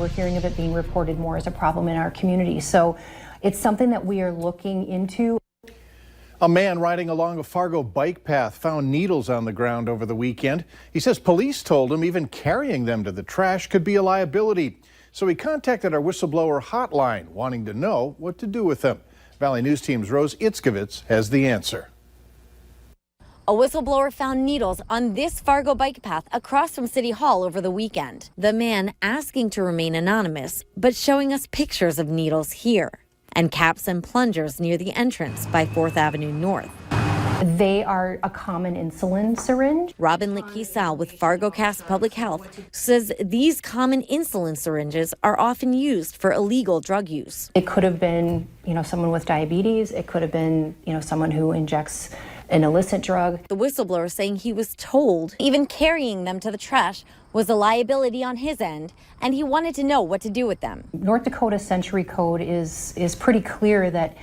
we're hearing of it being reported more as a problem in our community. So it's something that we are looking into. A man riding along a Fargo bike path found needles on the ground over the weekend. He says police told him even carrying them to the trash could be a liability. So he contacted our whistleblower hotline, wanting to know what to do with them. Valley News Team's Rose Itzkovitz has the answer. A whistleblower found needles on this Fargo bike path across from City Hall over the weekend. The man asking to remain anonymous, but showing us pictures of needles here and caps and plungers near the entrance by 4th Avenue North. They are a common insulin syringe. Robin Lickey-Sal with FargoCast Public Health says these common insulin syringes are often used for illegal drug use. It could have been, someone with diabetes. It could have been, someone who injects an illicit drug. The whistleblower saying he was told even carrying them to the trash was a liability on his end, and he wanted to know what to do with them. North Dakota Century Code is pretty clear that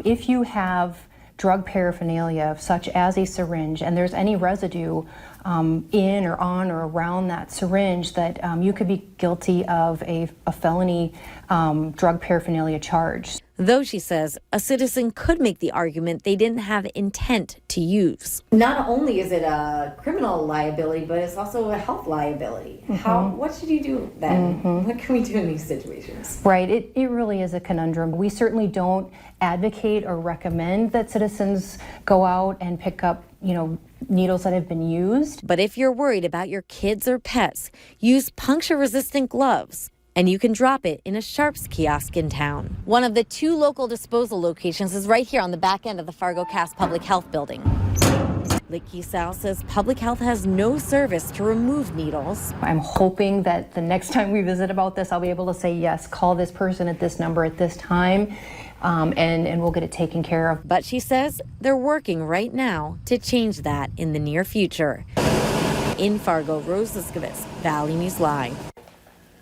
if you have drug paraphernalia, such as a syringe, and there's any residue in or on or around that syringe, that you could be guilty of a felony drug paraphernalia charge. Though she says a citizen could make the argument they didn't have intent to use. Not only is it a criminal liability, but it's also a health liability. What should you do then? What can we do in these situations? Right, it really is a conundrum. We certainly don't advocate or recommend that citizens go out and pick up, needles that have been used. But if you're worried about your kids or pets, use puncture-resistant gloves. And you can drop it in a Sharps kiosk in town. One of the 2 local disposal locations is right here on the back end of the FargoCast Public Health building. Lickey-Sal says Public Health has no service to remove needles. I'm hoping that the next time we visit about this, I'll be able to say, yes, call this person at this number at this time, and we'll get it taken care of. But she says they're working right now to change that in the near future. In Fargo, Rose Itzkovitz, Valley News Live.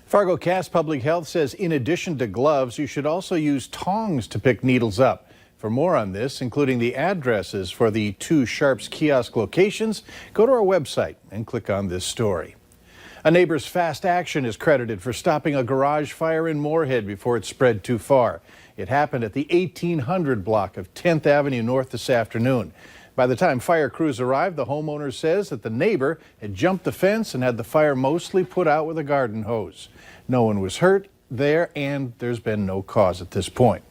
FargoCast Public Health says in addition to gloves, you should also use tongs to pick needles up. For more on this, including the addresses for the 2 Sharps kiosk locations, go to our website and click on this story. A neighbor's fast action is credited for stopping a garage fire in Moorhead before it spread too far. It happened at the 1800 block of 10th Avenue North this afternoon. By the time fire crews arrived, the homeowner says that the neighbor had jumped the fence and had the fire mostly put out with a garden hose. No one was hurt there, and there's been no cause at this point.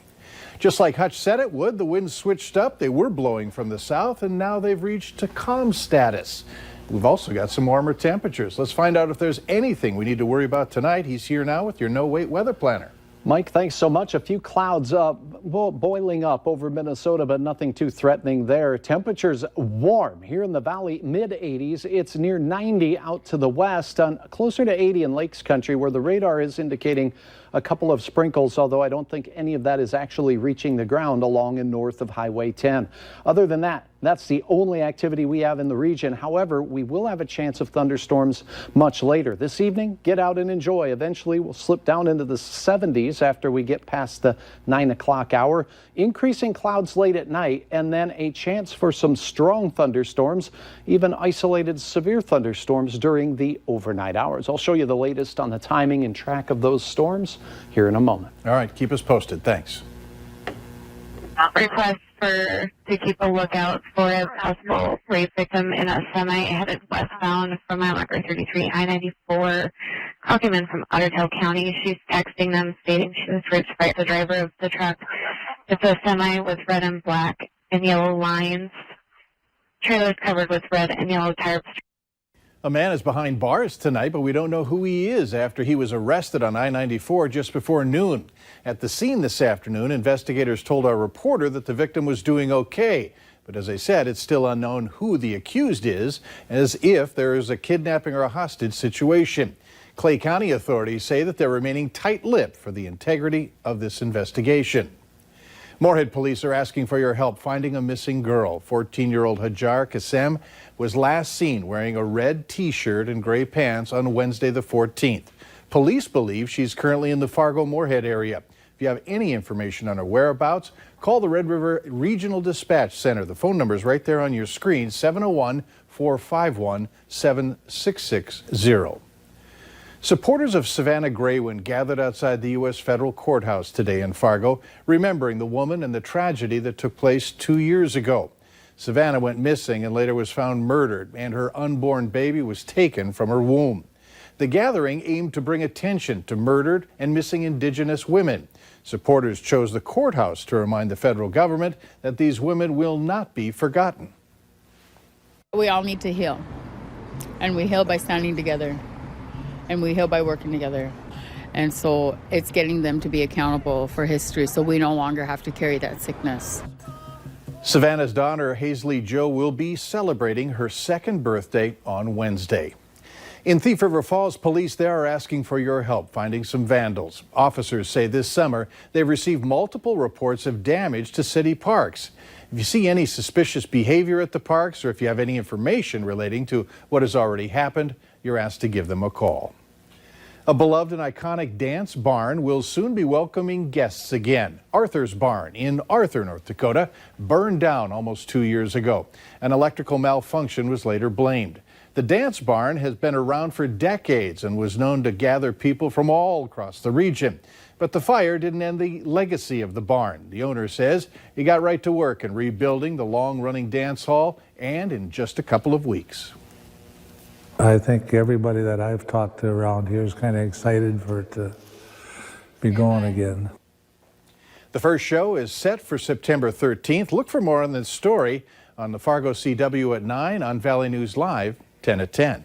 Just like Hutch said it would, the winds switched up. They were blowing from the south, and now they've reached a calm status. We've also got some warmer temperatures. Let's find out if there's anything we need to worry about tonight. He's here now with your no-wait weather planner. Mike, thanks so much. A few clouds boiling up over Minnesota, but nothing too threatening there. Temperatures warm here in the valley, mid-80s. It's near 90 out to the west, closer to 80 in Lakes Country, where the radar is indicating a couple of sprinkles, although I don't think any of that is actually reaching the ground along and north of Highway 10. Other than that, that's the only activity we have in the region. However, we will have a chance of thunderstorms much later. This evening, get out and enjoy. Eventually, we'll slip down into the 70s after we get past the 9 o'clock hour. Increasing clouds late at night, and then a chance for some strong thunderstorms, even isolated severe thunderstorms during the overnight hours. I'll show you the latest on the timing and track of those storms here in a moment. All right, keep us posted. Thanks. Request to keep a lookout for a possible rape victim in a semi headed westbound from mile marker 33 I-94. Cockerman from Ottertail County. She's texting them stating she was Rich Wright, the driver of the truck. It's a semi with red and black and yellow lines. Trailers covered with red and yellow tarps. A man is behind bars tonight, but we don't know who he is after he was arrested on I-94 just before noon. At the scene this afternoon, investigators told our reporter that the victim was doing okay. But as I said, it's still unknown who the accused is, as if there is a kidnapping or a hostage situation. Clay County authorities say that they're remaining tight-lipped for the integrity of this investigation. Moorhead police are asking for your help finding a missing girl. 14-year-old Hajar Kassem was last seen wearing a red T-shirt and gray pants on Wednesday the 14th. Police believe she's currently in the Fargo-Moorhead area. If you have any information on her whereabouts, call the Red River Regional Dispatch Center. The phone number is right there on your screen, 701-451-7660. Supporters of Savannah Graywin gathered outside the U.S. federal courthouse today in Fargo, remembering the woman and the tragedy that took place 2 years ago. Savannah went missing and later was found murdered, and her unborn baby was taken from her womb. The gathering aimed to bring attention to murdered and missing Indigenous women. Supporters chose the courthouse to remind the federal government that these women will not be forgotten. We all need to heal, and we heal by standing together, and we heal by working together. And so it's getting them to be accountable for history so we no longer have to carry that sickness. Savannah's daughter, Hazley Jo, will be celebrating her second birthday on Wednesday. In Thief River Falls, police there are asking for your help finding some vandals. Officers say this summer they've received multiple reports of damage to city parks. If you see any suspicious behavior at the parks, or if you have any information relating to what has already happened, you're asked to give them a call. A beloved and iconic dance barn will soon be welcoming guests again. Arthur's Barn in Arthur, North Dakota, burned down almost 2 years ago. An electrical malfunction was later blamed. The dance barn has been around for decades and was known to gather people from all across the region. But the fire didn't end the legacy of the barn. The owner says he got right to work in rebuilding the long-running dance hall, and in just a couple of weeks. I think everybody that I've talked to around here is kind of excited for it to be going again. The first show is set for September 13th. Look for more on this story on the Fargo CW at 9, on Valley News Live 10 at 10.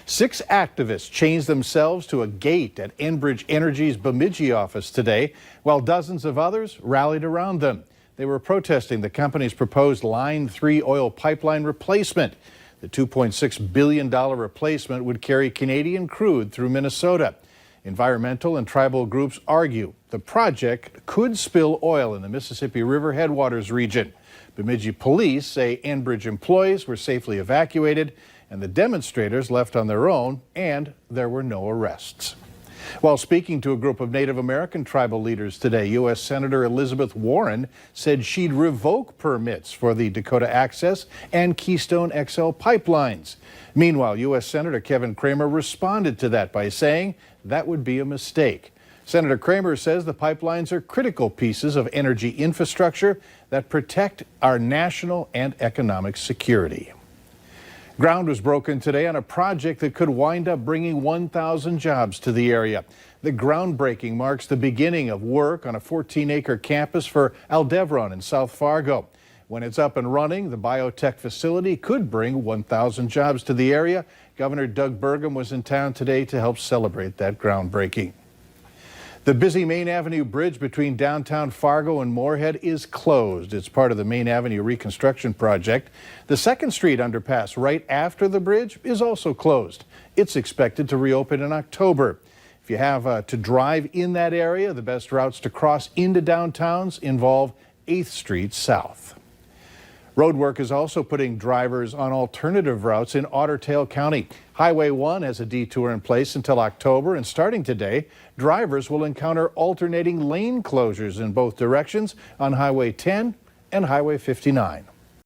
6 activists chained themselves to a gate at Enbridge Energy's Bemidji office today, while dozens of others rallied around them. They were protesting the company's proposed Line 3 oil pipeline replacement. The $2.6 billion replacement would carry Canadian crude through Minnesota. Environmental and tribal groups argue the project could spill oil in the Mississippi River headwaters region. Bemidji police say Enbridge employees were safely evacuated and the demonstrators left on their own, and there were no arrests. While speaking to a group of Native American tribal leaders today, U.S. Senator Elizabeth Warren said she'd revoke permits for the Dakota Access and Keystone XL pipelines. Meanwhile, U.S. Senator Kevin Cramer responded to that by saying that would be a mistake. Senator Cramer says the pipelines are critical pieces of energy infrastructure that protect our national and economic security. Ground was broken today on a project that could wind up bringing 1,000 jobs to the area. The groundbreaking marks the beginning of work on a 14-acre campus for Aldevron in South Fargo. When it's up and running, the biotech facility could bring 1,000 jobs to the area. Governor Doug Burgum was in town today to help celebrate that groundbreaking. The busy Main Avenue Bridge between downtown Fargo and Moorhead is closed. It's part of the Main Avenue reconstruction project. The 2nd Street underpass right after the bridge is also closed. It's expected to reopen in October. If you have to drive in that area, the best routes to cross into downtowns involve 8th Street South. Roadwork is also putting drivers on alternative routes in Otter Tail County. Highway 1 has a detour in place until October, and starting today, drivers will encounter alternating lane closures in both directions on Highway 10 and Highway 59.